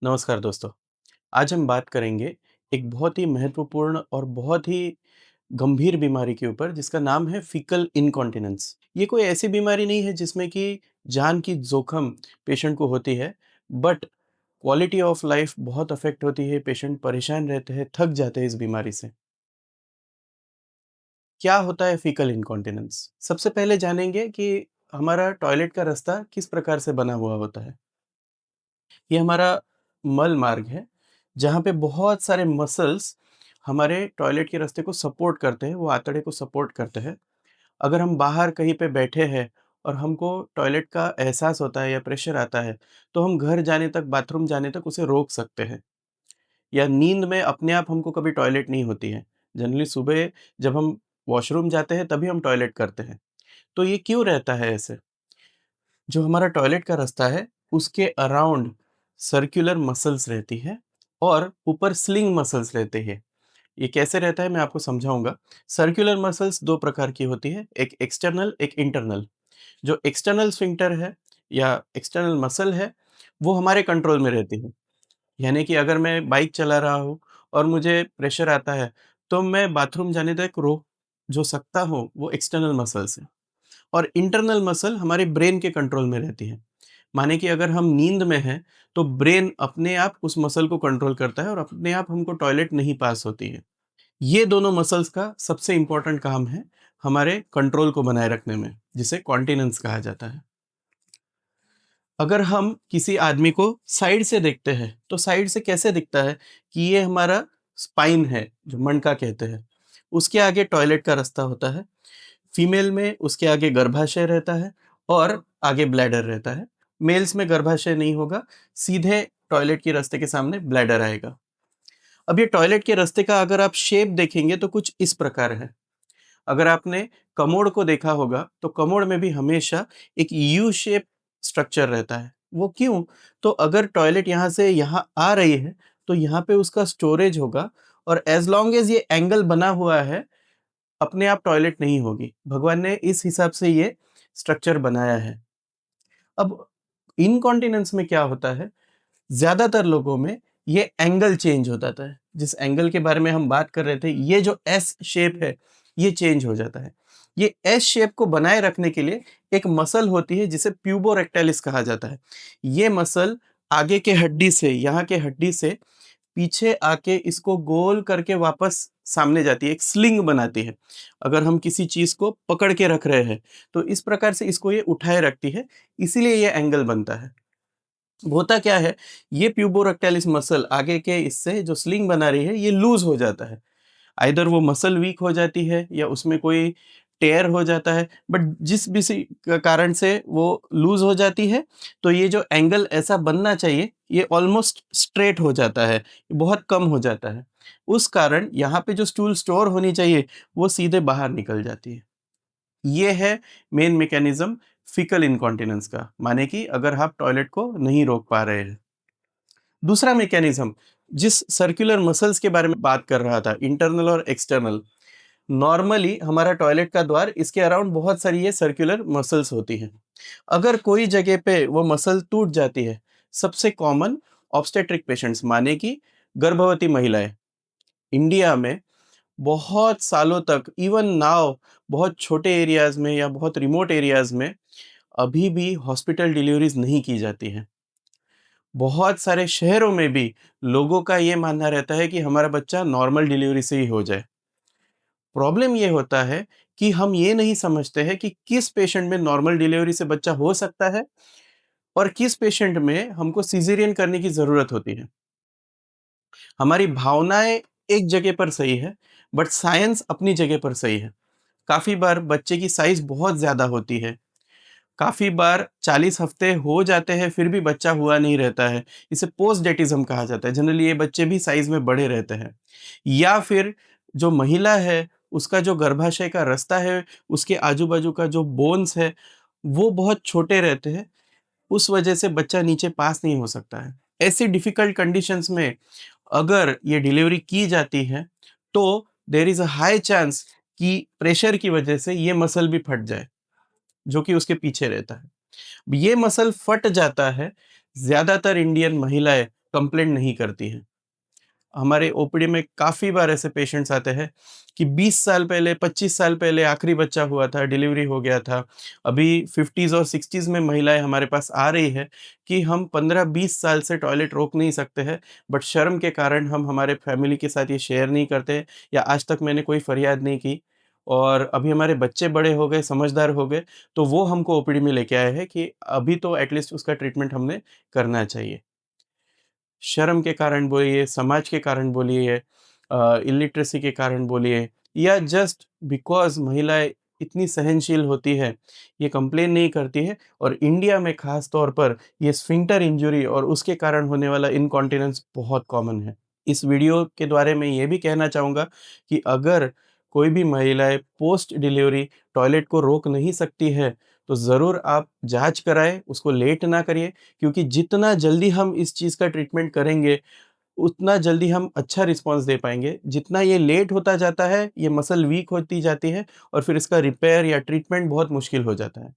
नमस्कार दोस्तों। आज हम बात करेंगे एक बहुत ही महत्वपूर्ण और बहुत ही गंभीर बीमारी के ऊपर जिसका नाम है फीकल इनकॉन्टिनेंस। ये कोई ऐसी बीमारी नहीं है जिसमें कि जान की जोखिम पेशेंट को होती है, बट क्वालिटी ऑफ लाइफ बहुत अफेक्ट होती है। पेशेंट परेशान रहते हैं, थक जाते हैं इस बीमारी से। क्या होता है फीकल इनकॉन्टिनेंस? सबसे पहले जानेंगे कि हमारा टॉयलेट का रास्ता किस प्रकार से बना हुआ होता है। ये हमारा मल मार्ग है, जहाँ पे बहुत सारे मसल्स हमारे टॉयलेट के रास्ते को सपोर्ट करते हैं, वो आंतड़े को सपोर्ट करते हैं। अगर हम बाहर कहीं पे बैठे हैं और हमको टॉयलेट का एहसास होता है या प्रेशर आता है, तो हम घर जाने तक, बाथरूम जाने तक उसे रोक सकते हैं। या नींद में अपने आप हमको कभी टॉयलेट नहीं होती है। जनरली सुबह जब हम वॉशरूम जाते हैं तभी हम टॉयलेट करते हैं। तो ये क्यों रहता है ऐसे? जो हमारा टॉयलेट का रास्ता है, उसके अराउंड सर्कुलर मसल्स रहती है और ऊपर स्लिंग मसल्स रहते हैं। ये कैसे रहता है मैं आपको समझाऊंगा। सर्कुलर मसल्स दो प्रकार की होती है, एक एक्सटर्नल, एक इंटरनल। जो एक्सटर्नल स्फिंक्टर है या एक्सटर्नल मसल है, वो हमारे कंट्रोल में रहती है। यानी कि अगर मैं बाइक चला रहा हूँ और मुझे प्रेशर आता है, तो मैं बाथरूम जाने तक रोक जो सकता हूँ, वो एक्सटर्नल मसल्स है। और इंटरनल मसल हमारे ब्रेन के कंट्रोल में रहती है। माने कि अगर हम नींद में हैं, तो ब्रेन अपने आप उस मसल को कंट्रोल करता है और अपने आप हमको टॉयलेट नहीं पास होती है। ये दोनों मसल्स का सबसे इम्पोर्टेंट काम है हमारे कंट्रोल को बनाए रखने में, जिसे कॉन्टिनेंस कहा जाता है। अगर हम किसी आदमी को साइड से देखते हैं, तो साइड से कैसे दिखता है कि ये हमारा स्पाइन है, जो मणका कहते हैं। उसके आगे टॉयलेट का रास्ता होता है। फीमेल में उसके आगे गर्भाशय रहता है और आगे ब्लैडर रहता है। मेल्स में गर्भाशय नहीं होगा, सीधे टॉयलेट के रास्ते के सामने ब्लैडर आएगा। अब ये टॉयलेट के रास्ते का अगर आप शेप देखेंगे तो कुछ इस प्रकार है। अगर आपने कमोड को देखा होगा, तो कमोड में भी हमेशा एक यू शेप स्ट्रक्चर रहता है। वो क्यों? तो अगर टॉयलेट यहाँ से यहाँ आ रही है, तो यहाँ पे उसका स्टोरेज होगा और एज़ लॉन्ग एज़ ये एंगल बना हुआ है, अपने आप टॉयलेट नहीं होगी। भगवान ने इस हिसाब से ये स्ट्रक्चर बनाया है। अब इनकॉन्टिनेंस में क्या होता है, ज़्यादातर लोगों में ये एंगल चेंज हो जाता है। जिस एंगल के बारे में हम बात कर रहे थे, ये जो एस शेप है, ये चेंज हो जाता है। ये एस शेप को बनाए रखने के लिए एक मसल होती है जिसे प्यूबोरेक्टाइलिस कहा जाता है। ये मसल आगे के हड्डी से, यहाँ के हड्डी से पीछे आके इसको गोल करके वापस सामने जाती है, एक स्लिंग बनाती है। अगर हम किसी चीज़ को पकड़ के रख रहे हैं, तो इस प्रकार से इसको ये उठाए रखती है, इसीलिए ये एंगल बनता है। होता क्या है, ये प्यूबोरेक्टाइलिस मसल आगे के इससे जो स्लिंग बना रही है, ये लूज़ हो जाता है। आइदर वो मसल वीक हो जाती है या उसमें कोई टेयर हो जाता है, बट जिस भी कारण से वो लूज हो जाती है, तो ये जो एंगल ऐसा बनना चाहिए, ये ऑलमोस्ट स्ट्रेट हो जाता है, बहुत कम हो जाता है। उस कारण यहाँ पे जो स्टूल स्टोर होनी चाहिए, वो सीधे बाहर निकल जाती है। ये है मेन मैकेनिज्म फीकल इनकॉन्टिनेंस का, माने कि अगर आप टॉयलेट को नहीं रोक पा रहे हैं। दूसरा मैकेनिज्म, जिस सर्कुलर मसल्स के बारे में बात कर रहा था, इंटरनल और एक्सटर्नल। नॉर्मली हमारा टॉयलेट का द्वार, इसके अराउंड बहुत सारी ये सर्कुलर मसल्स होती हैं। अगर कोई जगह पे वो मसल टूट जाती है, सबसे कॉमन ऑब्स्टेट्रिक पेशेंट्स, माने कि गर्भवती महिलाएं। इंडिया में बहुत सालों तक, इवन नाउ, बहुत छोटे एरियाज में या बहुत रिमोट एरियाज में अभी भी हॉस्पिटल डिलीवरीज नहीं की जाती हैं। बहुत सारे शहरों में भी लोगों का ये मानना रहता है कि हमारा बच्चा नॉर्मल डिलीवरी से ही हो जाए। प्रॉब्लम ये होता है कि हम ये नहीं समझते हैं कि किस पेशेंट में नॉर्मल डिलीवरी से बच्चा हो सकता है और किस पेशेंट में हमको सिजेरियन करने की ज़रूरत होती है। हमारी भावनाएँ एक जगह पर सही है, बट साइंस अपनी जगह पर सही है। काफ़ी बार बच्चे की साइज़ बहुत ज़्यादा होती है। काफ़ी बार 40 हफ्ते हो जाते हैं, फिर भी बच्चा हुआ नहीं रहता है। इसे पोस्टडेटिज़्म कहा जाता है। जनरली ये बच्चे भी साइज़ में बड़े रहते हैं। या फिर जो महिला है, उसका जो गर्भाशय का रास्ता है, उसके आजू-बाजू का जो बोन्स है, वो बहुत छोटे रहते हैं। उस वजह से बच्चा नीचे पास नहीं हो सकता है। ऐसी डिफ़िकल्ट कंडीशंस में अगर ये डिलीवरी की जाती है, तो there is a high chance कि प्रेशर की वजह से ये मसल भी फट जाए, जो कि उसके पीछे रहता है। ये मसल फट जाता है, ज़्यादातर इंडियन महिलाएँ कंप्लेंट नहीं करती हैं। हमारे ओपीडी में काफ़ी बार ऐसे पेशेंट्स आते हैं कि 20 साल पहले, 25 साल पहले आखिरी बच्चा हुआ था, डिलीवरी हो गया था। अभी 50s और 60s में महिलाएँ हमारे पास आ रही है कि हम 15-20 साल से टॉयलेट रोक नहीं सकते हैं, बट शर्म के कारण हम हमारे फैमिली के साथ ये शेयर नहीं करते या आज तक मैंने कोई फरियाद नहीं की। और अभी हमारे बच्चे बड़े हो गए, समझदार हो गए, तो वो हमको ओपीडी में लेके आए हैं कि अभी तो एटलीस्ट उसका ट्रीटमेंट हमने करना चाहिए। शर्म के कारण बोलिए, समाज के कारण बोलिए, इलिटरेसी के कारण बोलिए या जस्ट बिकॉज़ महिलाएँ इतनी सहनशील होती है, ये कंप्लेन नहीं करती है और इंडिया में ख़ास तौर पर ये स्फिंक्टर इंजुरी और उसके कारण होने वाला इनकॉन्टिनेंस बहुत कॉमन है। इस वीडियो के द्वारा मैं ये भी कहना चाहूँगा कि अगर कोई भी महिलाएँ पोस्ट डिलीवरी टॉयलेट को रोक नहीं सकती है, तो ज़रूर आप जाँच कराएँ, उसको लेट ना करिए क्योंकि जितना जल्दी हम इस चीज़ का ट्रीटमेंट करेंगे, उतना जल्दी हम अच्छा रिस्पॉन्स दे पाएँगे। जितना ये लेट होता जाता है, ये मसल वीक होती जाती है और फिर इसका रिपेयर या ट्रीटमेंट बहुत मुश्किल हो जाता है।